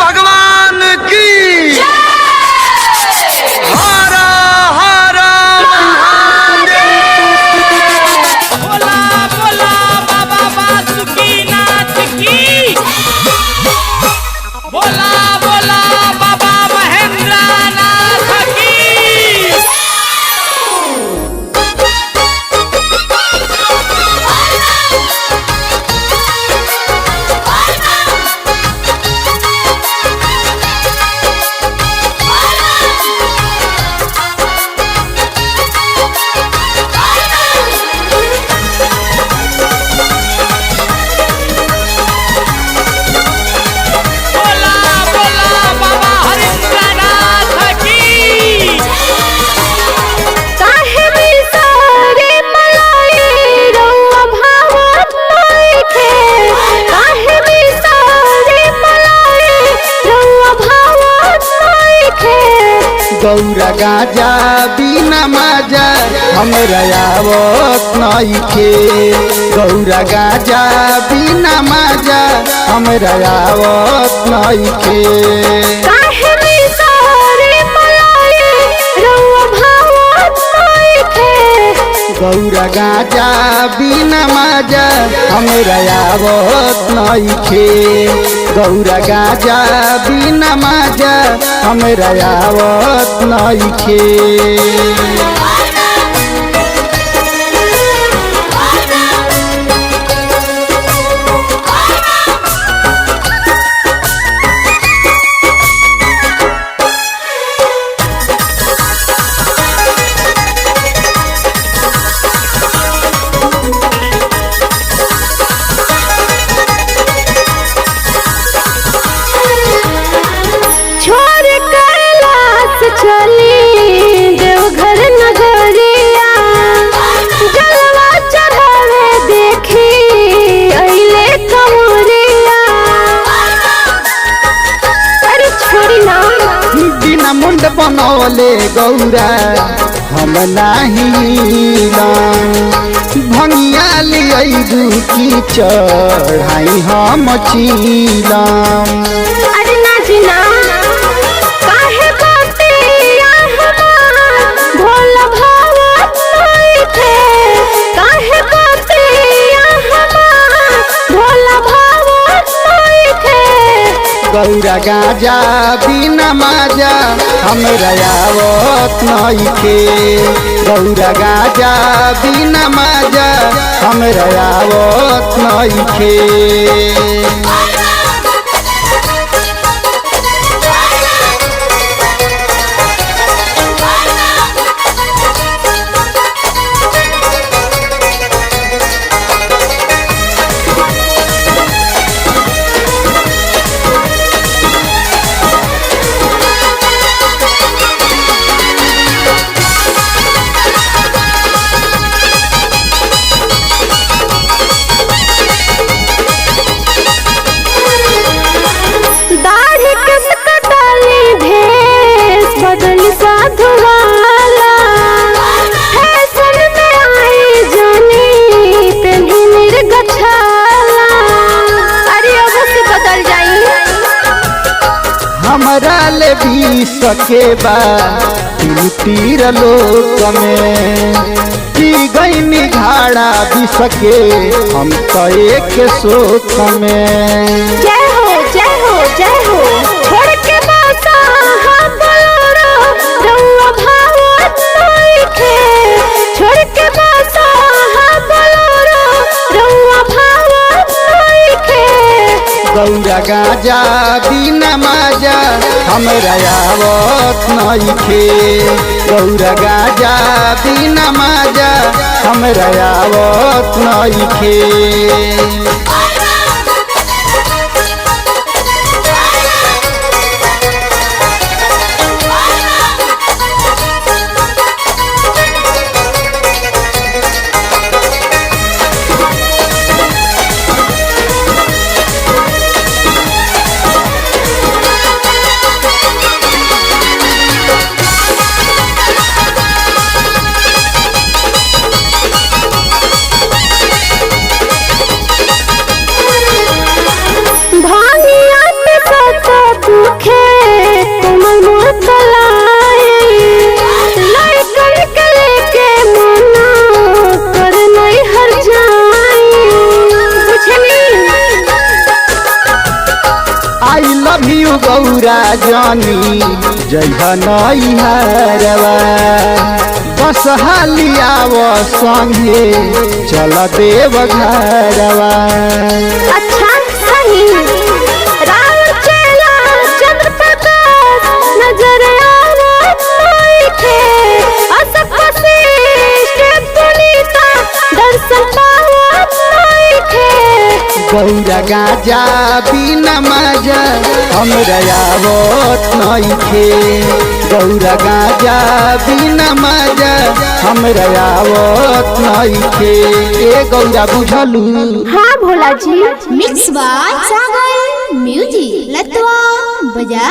भगवान की हरा हरा बोला बोला बाबा बासुकीनाथ की। बोला बोला बाबा महेंद्रनाथ की। गौरा गाजा बिना माजा हमरा आवत नइखे। गौरा गाजा बिना माजा हमरा आवत नइखे। गौरा गाजा बिना माजा हमरा आवत नइखे। गौरा गाजा बिना माजा हमरा आवत नइखे। देवघर नगरिया जलवा चढ़ावे देखी अइले कमरिया। अरे छोड़ी ना बिना मुंड बनौले गौरा हम नाही भंगिया लियू की चढ़ाई हम चीलम। अरे ना जी ना काहे बतिया हमार भोला भावत नइखे। काहे बतिया हमार भोला भावत नइखे। गौरा गाजा बिना माजा हमरा आवत नइखे। गौरा गाजा बिना माजा हमरा आवत नइखे। हमरा ले भी सके बा तीर लोक में की गईनी घाड़ा भी सके हम तो एक शोक में। जय हो जय हो जय हो छोड़ के बासा हम बोलो रउआ भावत नइखे। छोड़ के बासा हम बोलो रउआ भावत नइखे। गौरा गाजा बिना माजा हमरा आवत नइखे। गौरा गाजा बिना माजा हमरा आवत नइखे। गौरा जानी जइह नैहरवा बस हालियाव संगे चल देव घरवा। अच्छा सही राम चला चंद्र प्रकाश नजर आवत नइखे असक वशिष्ठ पुनीता दर्शन पावत नइखे। गौरा गाजा बिना मजा हमरा आवत नइखे गौरा गाजा बिना मजा हमरा आवत नइखे ए गौरा बुझलू। हाँ Bhola ji. Mix by Sagar music लतवा बजा।